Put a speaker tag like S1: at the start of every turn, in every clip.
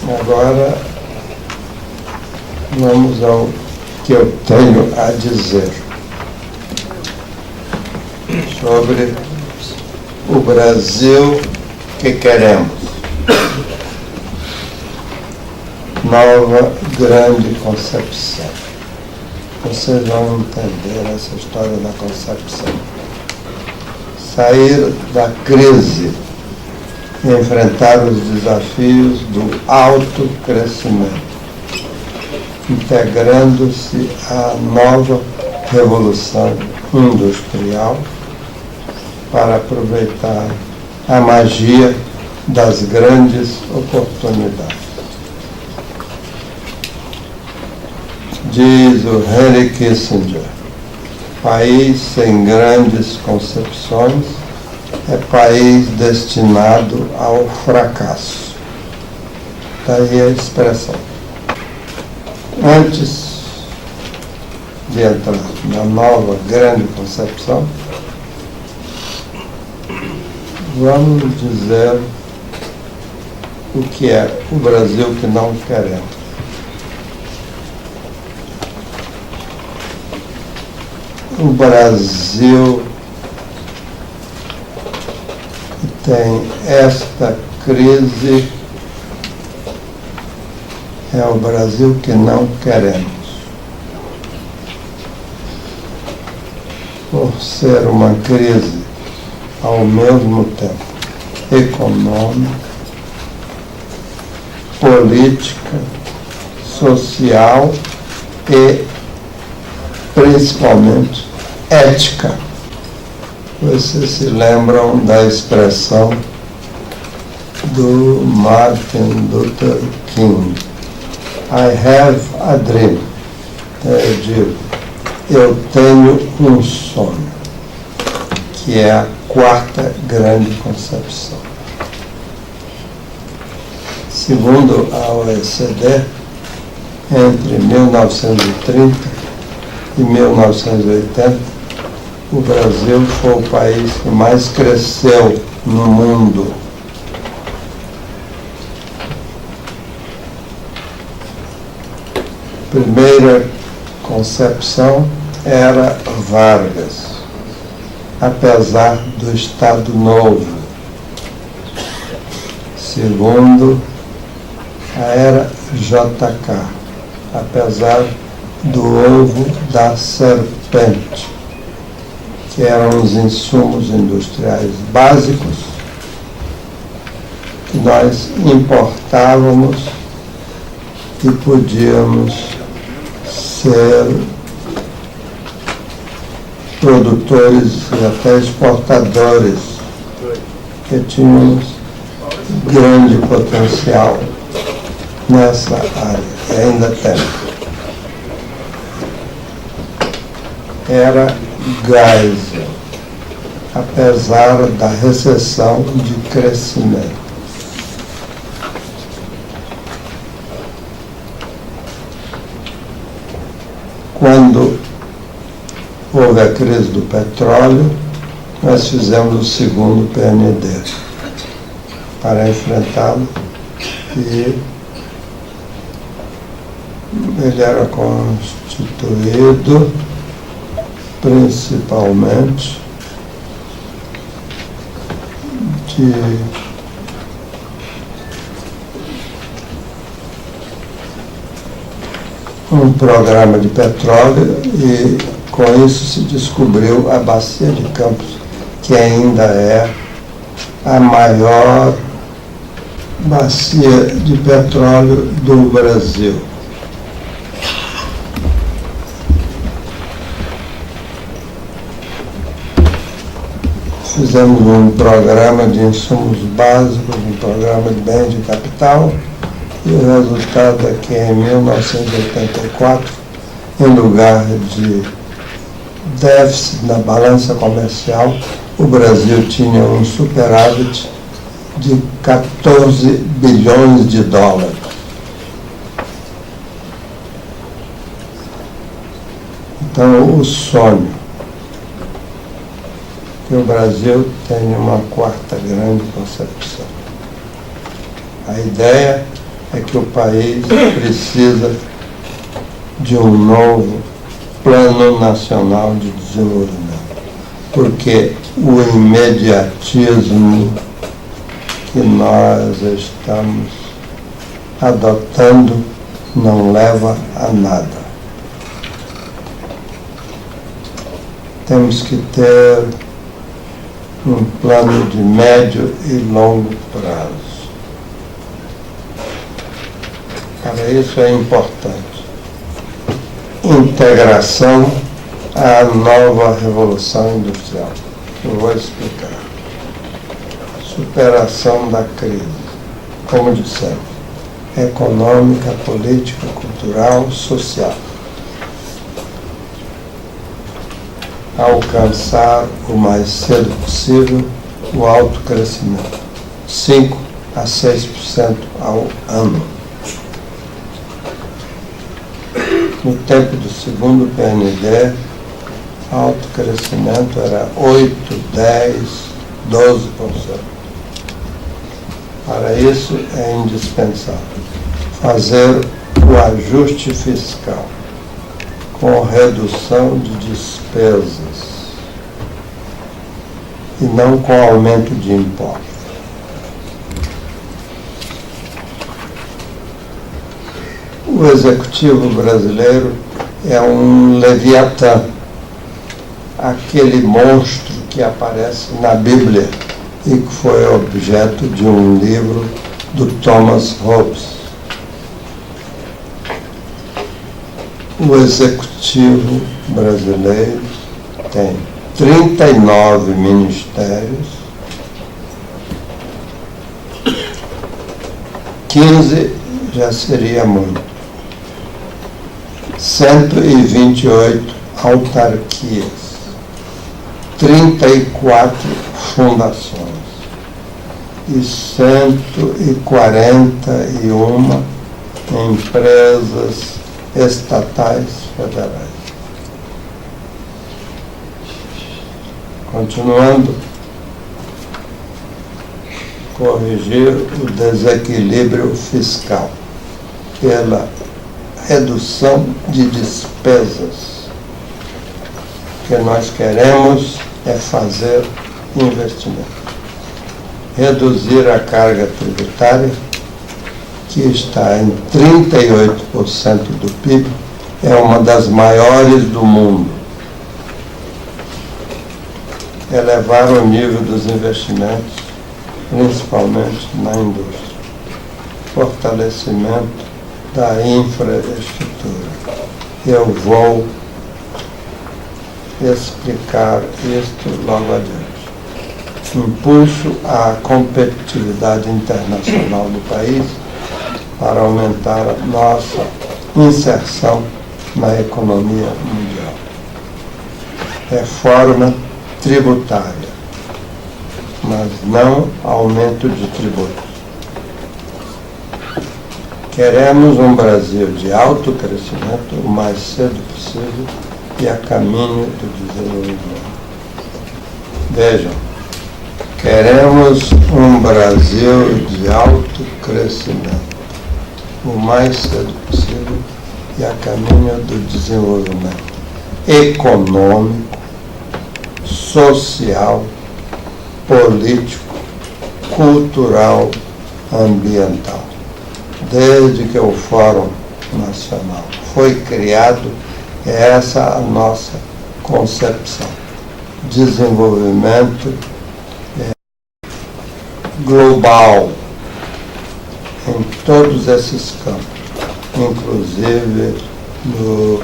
S1: Agora vamos ao que eu tenho a dizer sobre o Brasil que queremos. Nova grande concepção. Vocês vão entender essa história da concepção. Sair da crise e enfrentar os desafios do autocrescimento, integrando-se à nova revolução industrial para aproveitar a magia das grandes oportunidades. Diz o Henry Kissinger, país sem grandes concepções é país destinado ao fracasso. Daí a expressão. Antes de entrar na nova grande concepção, vamos dizer o que é o Brasil que não queremos. O Brasil que tem esta crise é o Brasil que não queremos. Por ser uma crise ao mesmo tempo econômica, política, social e principalmente ética. Vocês se lembram da expressão do Martin Luther King, I have a dream. Eu digo, eu tenho um sonho, que é a quarta grande concepção. Segundo a OECD, entre 1930 e 1980, o Brasil foi o país que mais cresceu no mundo. Primeira concepção era Vargas, apesar do Estado Novo. Segundo, a era JK, apesar do ovo da serpente, que eram os insumos industriais básicos que nós importávamos e podíamos ser produtores e até exportadores, que tínhamos grande potencial nessa área, e ainda temos. Era Geisel, apesar da recessão de crescimento. Quando houve a crise do petróleo, nós fizemos o segundo PND para enfrentá-lo, e ele era constituído principalmente de um programa de petróleo, e com isso se descobriu a Bacia de Campos, que ainda é a maior bacia de petróleo do Brasil. Fizemos um programa de insumos básicos, um programa de bens de capital, e o resultado é que em 1984, em lugar de déficit na balança comercial, o Brasil tinha um superávit de 14 bilhões de dólares. Então, o sonho que o Brasil tem uma quarta grande concepção. A ideia é que o país precisa de um novo Plano Nacional de Desenvolvimento, porque o imediatismo que nós estamos adotando não leva a nada. Temos que ter um plano de médio e longo prazo. Para isso é importante integração à nova revolução industrial. Eu vou explicar. Superação da crise, como dissemos, econômica, política, cultural, social. Alcançar o mais cedo possível o alto crescimento, 5 a 6% ao ano. No tempo do segundo PND, alto crescimento era 8, 10, 12%. Para isso é indispensável fazer o ajuste fiscal com redução de despesas e não com aumento de impostos. O executivo brasileiro é um leviatã, aquele monstro que aparece na Bíblia e que foi objeto de um livro do Thomas Hobbes. O executivo brasileiro tem 39 ministérios, 15 já seria muito, 128 autarquias, 34 fundações e 141 empresas estatais federais. Continuando, corrigir o desequilíbrio fiscal pela redução de despesas. O que nós queremos é fazer investimento. Reduzir a carga tributária, que está em 38% do PIB, é uma das maiores do mundo. Elevar o nível dos investimentos, principalmente na indústria. Fortalecimento da infraestrutura. Eu vou explicar isto logo adiante. Impulso à competitividade internacional do país para aumentar a nossa inserção na economia mundial. Reforma tributária, mas não aumento de tributos. Queremos um Brasil de alto crescimento o mais cedo possível e a caminho do desenvolvimento. Vejam, queremos um Brasil de alto crescimento o mais cedo possível e a caminho do desenvolvimento econômico, social, político, cultural, ambiental. Desde que o Fórum Nacional foi criado, é essa a nossa concepção. Desenvolvimento global em todos esses campos, inclusive no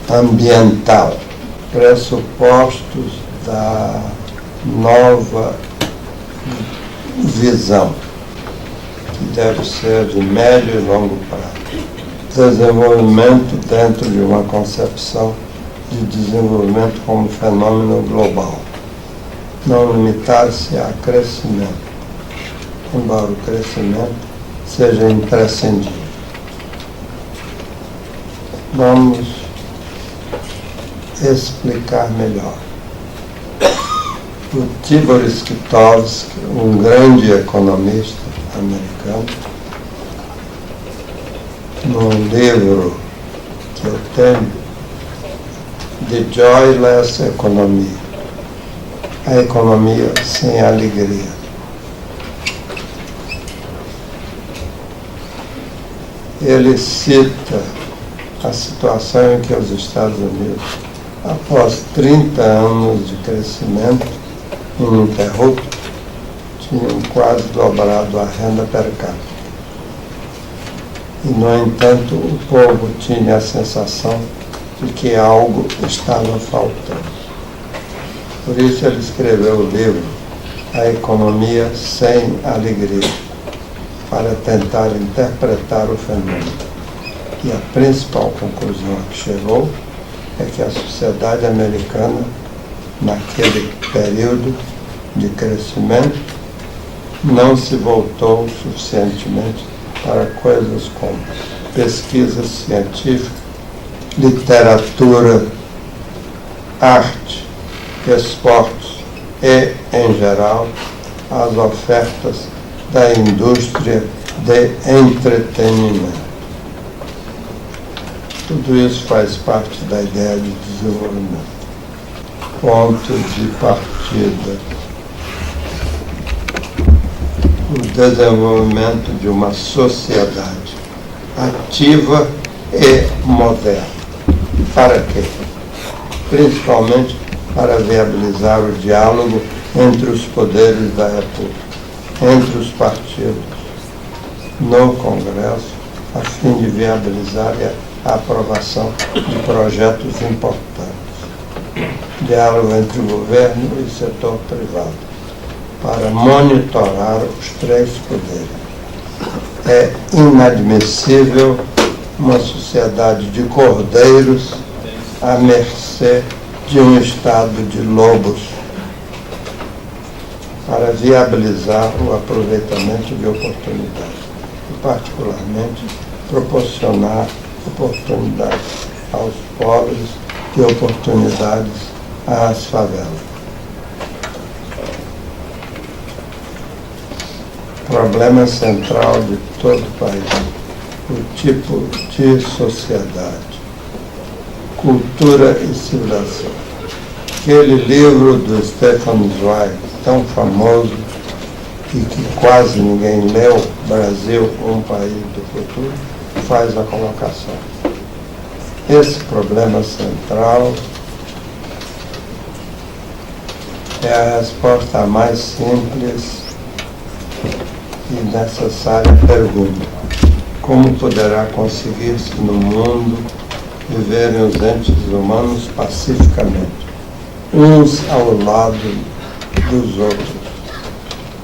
S1: ambiental, pressupostos da nova visão, que deve ser de médio e longo prazo. Desenvolvimento dentro de uma concepção de desenvolvimento como fenômeno global. Não limitar-se a crescimento, embora o crescimento seja imprescindível. Vamos explicar melhor. O Tibor Skytowsky, um grande economista americano, num livro que eu tenho, The Joyless Economy, a economia sem alegria. Ele cita a situação em que os Estados Unidos, após 30 anos de crescimento ininterrupto, tinham quase dobrado a renda per capita. E, no entanto, o povo tinha a sensação de que algo estava faltando. Por isso ele escreveu o livro A Economia Sem Alegria, para tentar interpretar o fenômeno. E a principal conclusão a que chegou é que a sociedade americana, naquele período de crescimento, não se voltou suficientemente para coisas como pesquisa científica, literatura, arte, esportes e, em geral, as ofertas da indústria de entretenimento. Tudo isso faz parte da ideia de desenvolvimento. Ponto de partida: o desenvolvimento de uma sociedade ativa e moderna. Para quê? Principalmente para viabilizar o diálogo entre os poderes da República, entre os partidos, no Congresso, a fim de viabilizar a aprovação de projetos importantes. Diálogo entre o governo e o setor privado, para monitorar os três poderes. É inadmissível uma sociedade de cordeiros à mercê de um estado de lobos, para viabilizar o aproveitamento de oportunidades e, particularmente, proporcionar oportunidades aos pobres e oportunidades às favelas. Problema central de todo o país: o tipo de sociedade, cultura e civilização. Aquele livro do Stefan Zweig, tão famoso e que quase ninguém leu, Brasil, um país do futuro, faz a colocação. Esse problema central é a resposta mais simples e necessária pergunta: como poderá conseguir-se no mundo viverem os entes humanos pacificamente, uns ao lado dos outros,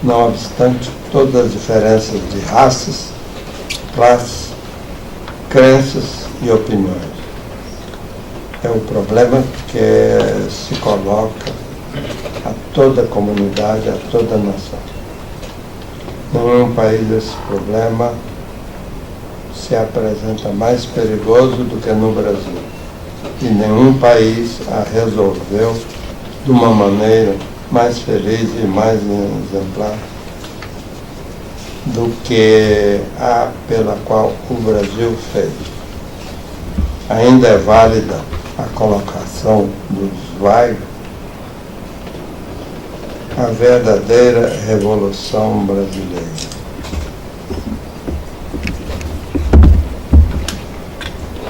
S1: não obstante todas as diferenças de raças, classes, crenças e opiniões? É o problema que se coloca a toda a comunidade, a toda a nação. Nenhum país esse problema se apresenta mais perigoso do que no Brasil. E nenhum país a resolveu de uma maneira mais feliz e mais exemplar do que a pela qual o Brasil fez. Ainda é válida a colocação do Zweig: a verdadeira Revolução Brasileira.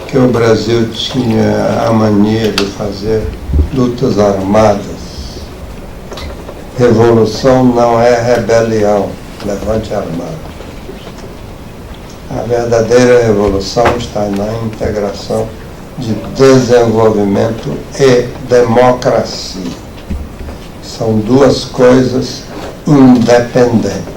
S1: Que o Brasil tinha a mania de fazer lutas armadas. Revolução não é rebelião, levante armado. A verdadeira revolução está na integração de desenvolvimento e democracia. São duas coisas independentes.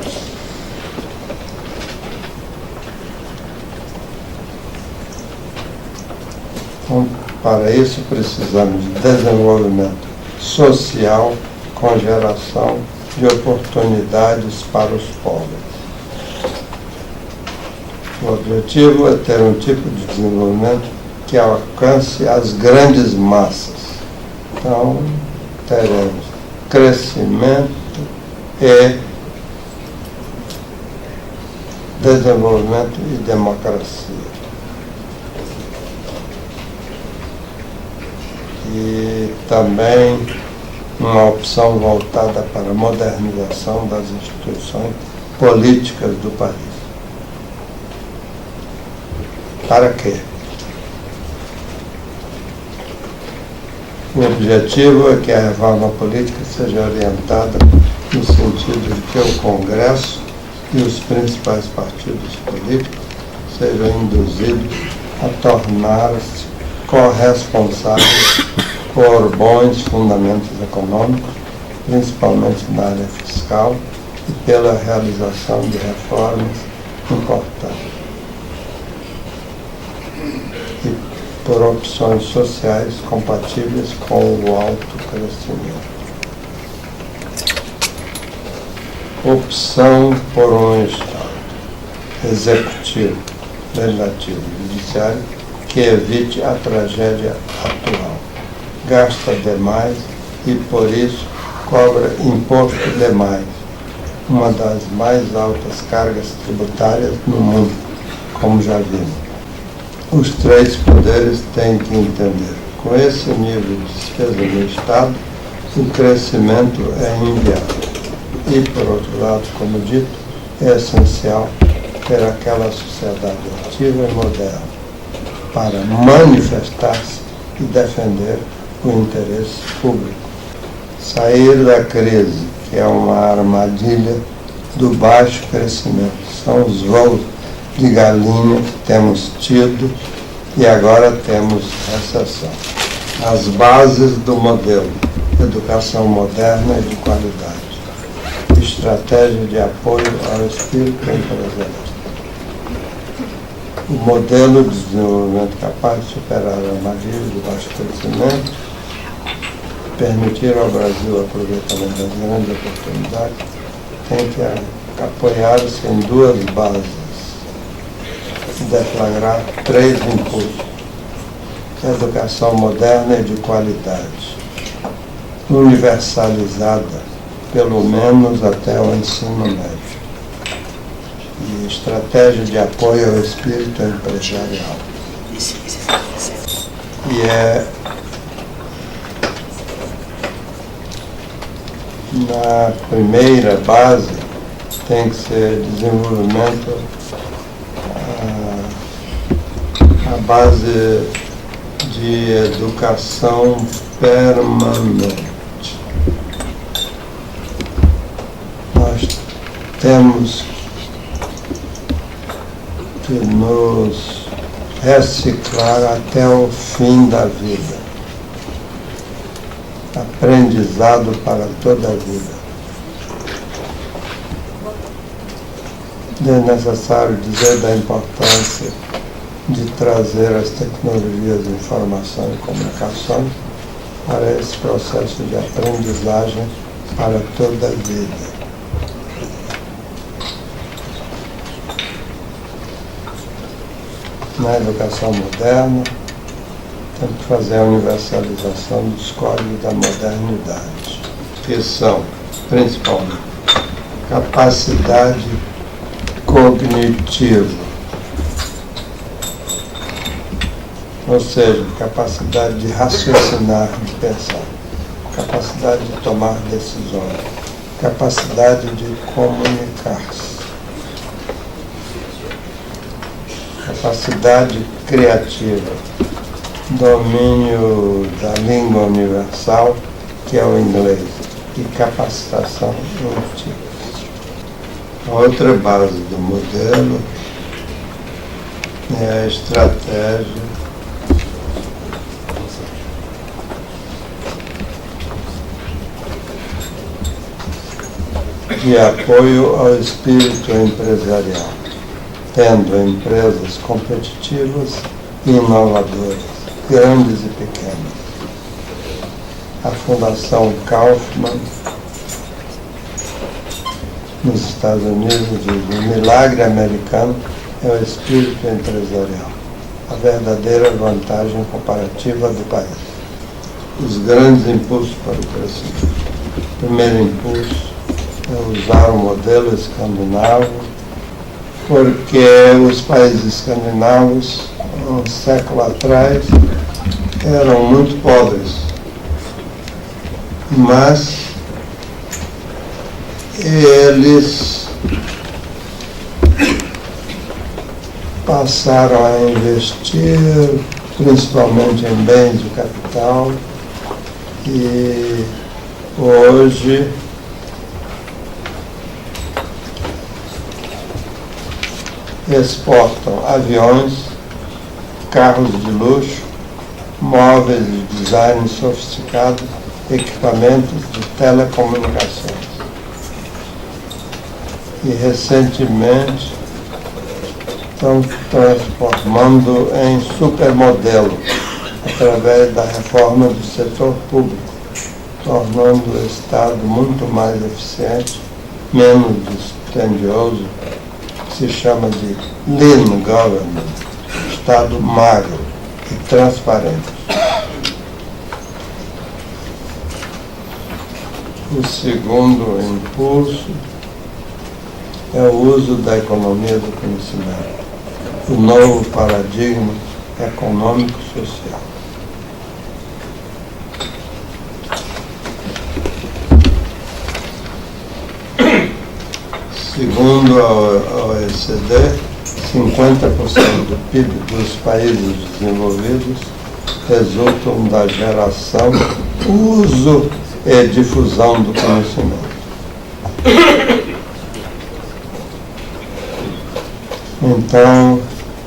S1: Então, para isso precisamos de desenvolvimento social com geração de oportunidades para os pobres. O objetivo é ter um tipo de desenvolvimento que alcance as grandes massas. Então, teremos crescimento e desenvolvimento e democracia. e também uma opção voltada para a modernização das instituições políticas do país. Para quê? O objetivo é que a reforma política seja orientada no sentido de que o Congresso e os principais partidos políticos sejam induzidos a tornar-se corresponsáveis por bons fundamentos econômicos, principalmente na área fiscal, e pela realização de reformas importantes. E por opções sociais compatíveis com o alto crescimento. Opção por um Estado executivo, legislativo e judiciário que evite a tragédia atual. Gasta demais e, por isso, cobra imposto demais, uma das mais altas cargas tributárias no mundo, como já vimos. Os três poderes têm que entender. Com esse nível de despesa do Estado, o crescimento é inviável. E, por outro lado, como dito, é essencial ter aquela sociedade ativa e moderna para manifestar-se e defender o interesse público. Sair da crise, que é uma armadilha do baixo crescimento. São os voos de galinha que temos tido e agora temos recessão. As bases do modelo: educação moderna e de qualidade, estratégia de apoio ao espírito empresarial, o modelo de desenvolvimento capaz de superar a armadilha do baixo crescimento, permitir ao Brasil o aproveitamento das grandes oportunidades, tem que apoiar-se em duas bases, deflagrar três impulsos: educação moderna e de qualidade, universalizada, pelo menos até o ensino médio, e estratégia de apoio ao espírito empresarial. E na primeira base tem que ser desenvolvimento, a base de educação permanente. Nós temos que nos reciclar até o fim da vida. Aprendizado para toda a vida. É necessário dizer da importância de trazer as tecnologias de informação e comunicação para esse processo de aprendizagem para toda a vida. Na educação moderna, temos que fazer a universalização dos códigos da modernidade, que são, principalmente, capacidade cognitiva, ou seja, capacidade de raciocinar, de pensar, capacidade de tomar decisões, capacidade de comunicar-se, capacidade criativa, domínio da língua universal, que é o inglês, e capacitação múltipla. A outra base do modelo é a estratégia de apoio ao espírito empresarial, tendo empresas competitivas e inovadoras, grandes e pequenas. A Fundação Kaufman, nos Estados Unidos, diz: o milagre americano é o espírito empresarial, a verdadeira vantagem comparativa do país. Os grandes impulsos para o crescimento. O primeiro impulso é usar o modelo escandinavo, porque os países escandinavos, um século atrás, eram muito pobres, mas eles passaram a investir principalmente em bens de capital e hoje exportam aviões, carros de luxo, móveis de design sofisticado, equipamentos de telecomunicações. E recentemente estão transformando em supermodelo através da reforma do setor público, tornando o Estado muito mais eficiente, menos dispendioso, que se chama de lean government, Estado magro e transparente. O segundo impulso é o uso da economia do conhecimento, o novo paradigma econômico-social. Segundo a OECD, 50% do PIB dos países desenvolvidos resultam da geração, uso e difusão do conhecimento. Então,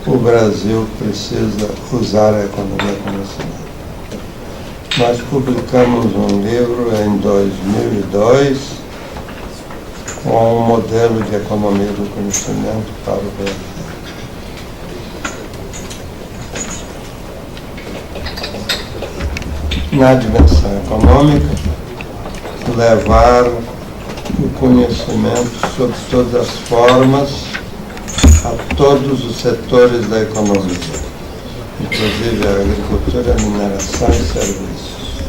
S1: o Brasil precisa usar a economia do conhecimento. Nós publicamos um livro em 2002 com um modelo de economia do conhecimento para o Brasil. Na dimensão econômica, levar o conhecimento sob todas as formas a todos os setores da economia, inclusive a agricultura, a mineração e serviços.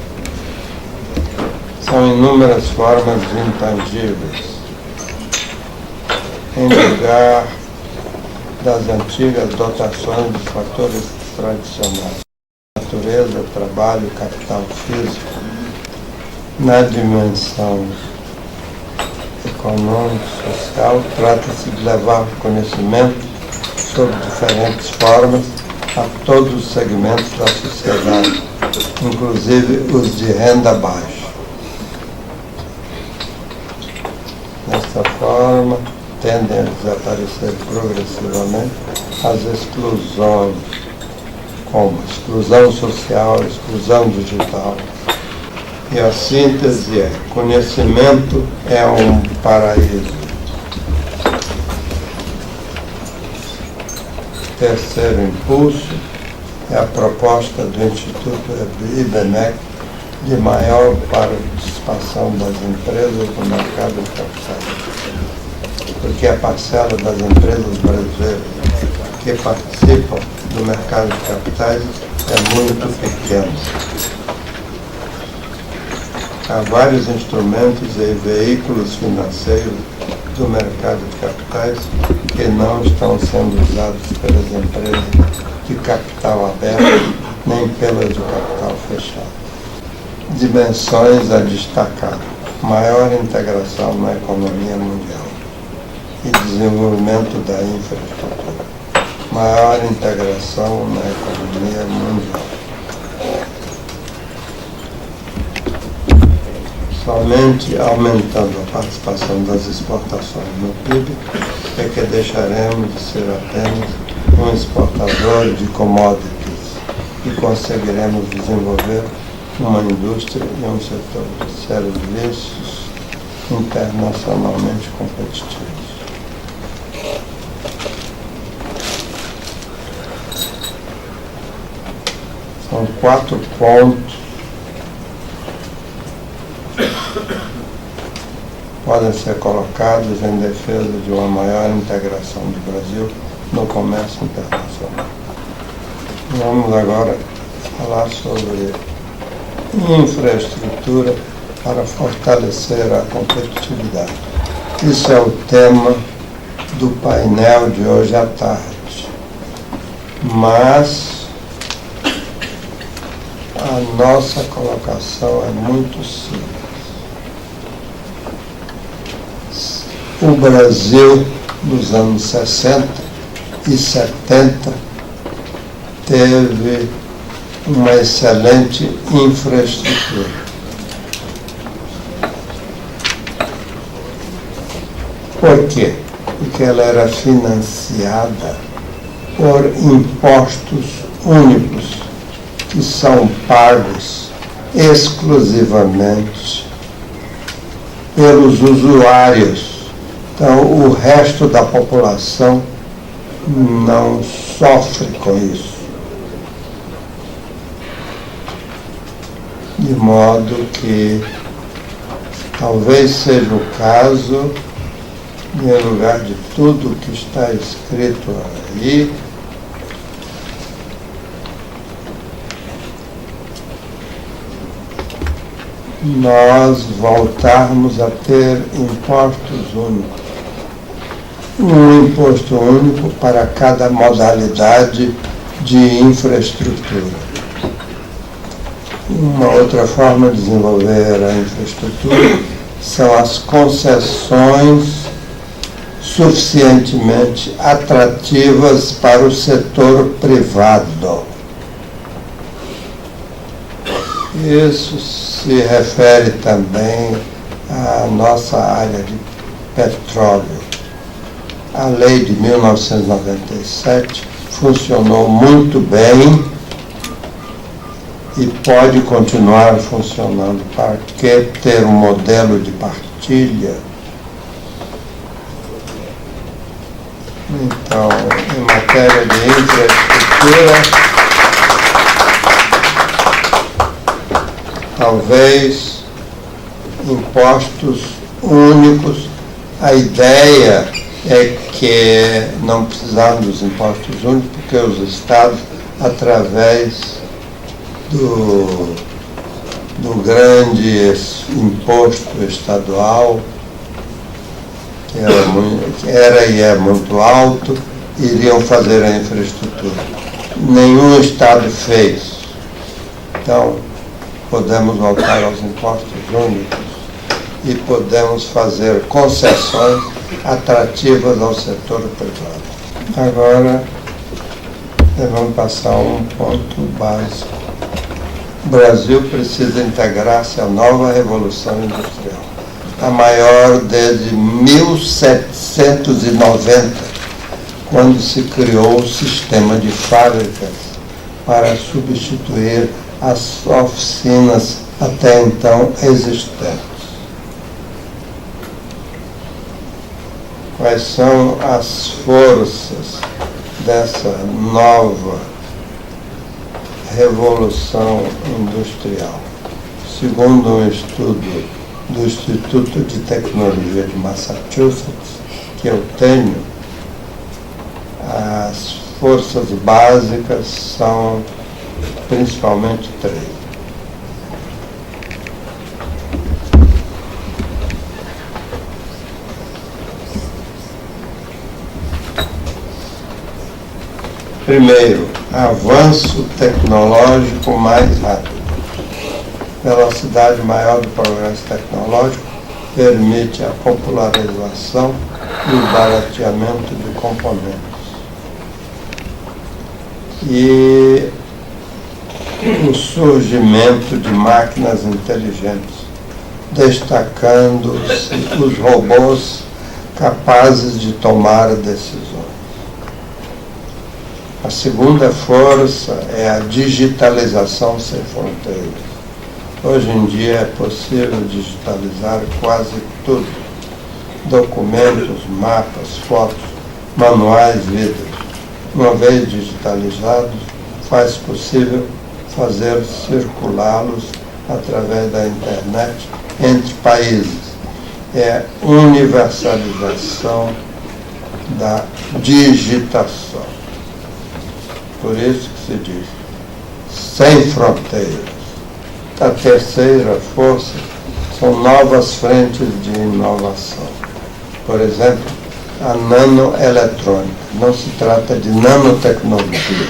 S1: São inúmeras formas intangíveis. Em lugar das antigas dotações de fatores tradicionais, natureza, trabalho, capital físico, na dimensão econômico-social, trata-se de levar conhecimento sob diferentes formas a todos os segmentos da sociedade, inclusive os de renda baixa. Desta forma, tendem a desaparecer progressivamente as exclusões, como exclusão social, exclusão digital. E a síntese é: conhecimento é um paraíso. Terceiro impulso é a proposta do Instituto IBMEC de maior participação das empresas no mercado de capitais, porque a parcela das empresas brasileiras que participam do mercado de capitais é muito pequena. Há vários instrumentos e veículos financeiros do mercado de capitais que não estão sendo usados pelas empresas de capital aberto nem pelas de capital fechado. Dimensões a destacar: maior integração na economia mundial e desenvolvimento da infraestrutura. Maior integração na economia mundial. Somente aumentando a participação das exportações no PIB é que deixaremos de ser apenas um exportador de commodities e conseguiremos desenvolver uma indústria e um setor de serviços internacionalmente competitivos. São 4 pontos podem ser colocados em defesa de uma maior integração do Brasil no comércio internacional. Vamos agora falar sobre infraestrutura para fortalecer a competitividade. Isso é o tema do painel de hoje à tarde. Mas a nossa colocação é muito simples. O Brasil, nos anos 60 e 70, teve uma excelente infraestrutura. Por quê? Porque ela era financiada por impostos únicos, que são pagos exclusivamente pelos usuários. Então, o resto da população não sofre com isso. De modo que talvez seja o caso, em lugar de tudo que está escrito aí, nós voltarmos a ter impostos únicos. Um imposto único para cada modalidade de infraestrutura. Uma outra forma de desenvolver a infraestrutura são as concessões suficientemente atrativas para o setor privado. Isso se refere também à nossa área de petróleo. A lei de 1997 funcionou muito bem e pode continuar funcionando. Para que ter um modelo de partilha? Então, em matéria de infraestrutura, talvez impostos únicos. A ideia é que não precisamos dos impostos únicos, porque os estados, através do grande imposto estadual, que era e é muito alto, iriam fazer a infraestrutura. Nenhum estado fez. Então, podemos voltar aos impostos únicos e podemos fazer concessões atrativas ao setor privado. Agora, vamos passar a um ponto básico. O Brasil precisa integrar-se à nova revolução industrial, a maior desde 1790, quando se criou o sistema de fábricas para substituir as oficinas até então existentes. Quais são as forças dessa nova revolução industrial? Segundo um estudo do Instituto de Tecnologia de Massachusetts, que eu tenho, as forças básicas são principalmente três. Primeiro, avanço tecnológico mais rápido. Velocidade maior do progresso tecnológico permite a popularização e o barateamento de componentes. E o surgimento de máquinas inteligentes, destacando-se os robôs capazes de tomar decisões. A segunda força é a digitalização sem fronteiras. Hoje em dia é possível digitalizar quase tudo: documentos, mapas, fotos, manuais, vídeos. Uma vez digitalizados, faz possível fazer circulá-los através da internet entre países. É universalização da digitação. Por isso que se diz, sem fronteiras. A terceira força são novas frentes de inovação. Por exemplo, a nanoeletrônica. Não se trata de nanotecnologia,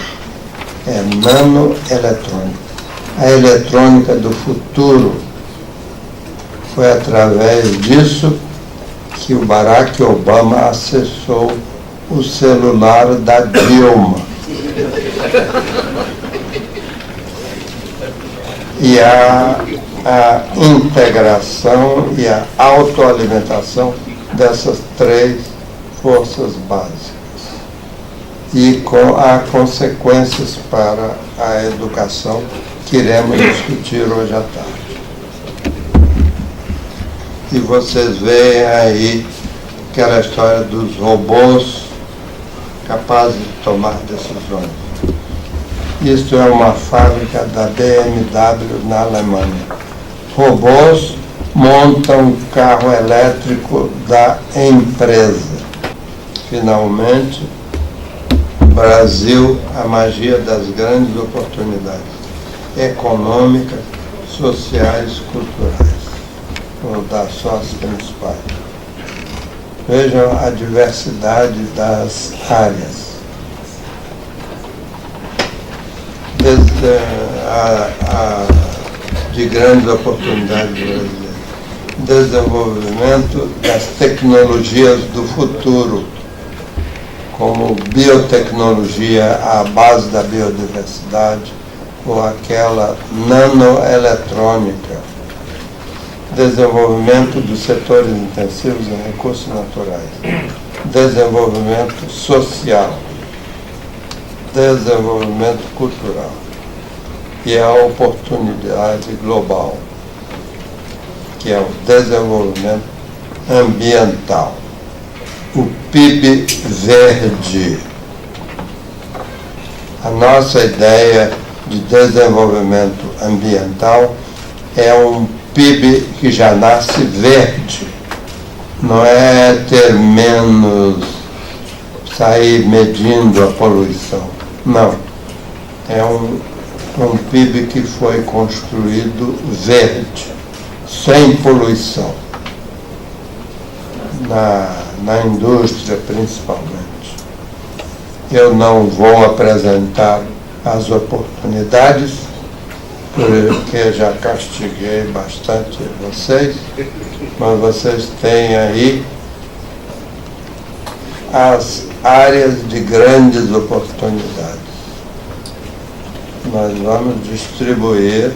S1: é nanoeletrônica. A eletrônica do futuro. Foi através disso que o Barack Obama acessou o celular da Dilma. E a integração e a autoalimentação dessas três forças básicas. E há consequências para a educação que iremos discutir hoje à tarde. E vocês veem aí aquela história dos robôs capazes de tomar decisões. Isto é uma fábrica da BMW na Alemanha. Robôs montam o carro elétrico da empresa. Finalmente, Brasil, a magia das grandes oportunidades econômicas, sociais, culturais. Vou dar só as principais. Vejam a diversidade das áreas. Desde de grandes oportunidades brasileiras. Desenvolvimento das tecnologias do futuro, como biotecnologia à base da biodiversidade, ou aquela nanoeletrônica. Desenvolvimento dos setores intensivos em recursos naturais. Desenvolvimento social. Desenvolvimento cultural. E a oportunidade global, que é o desenvolvimento ambiental. O PIB verde. A nossa ideia de desenvolvimento ambiental é um PIB que já nasce verde. Não é ter menos, sair medindo a poluição. Não. É um PIB que foi construído verde, sem poluição. Na indústria, principalmente. Eu não vou apresentar as oportunidades, porque já castiguei bastante vocês, mas vocês têm aí as áreas de grandes oportunidades. Nós vamos distribuir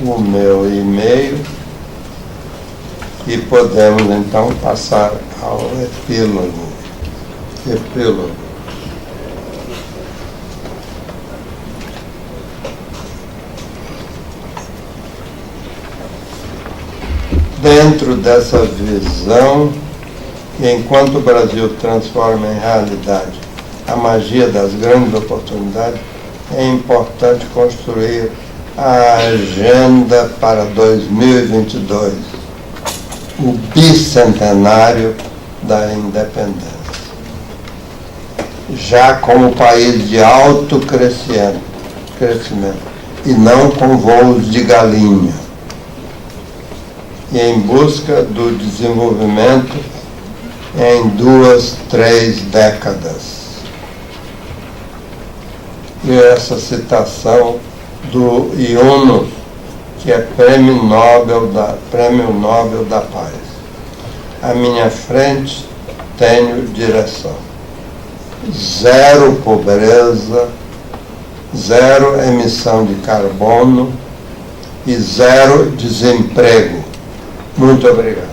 S1: o meu e-mail e podemos então passar ao epílogo. Dentro dessa visão, enquanto o Brasil transforma em realidade a magia das grandes oportunidades, é importante construir a agenda para 2022, o bicentenário da independência. Já como país de alto crescimento, e não com voos de galinha, e em busca do desenvolvimento em 2, 3 décadas. E essa citação do Yunus, que é Prêmio Nobel da Paz. À minha frente tenho direção. 0 pobreza, 0 emissão de carbono e 0 desemprego. Muito obrigado.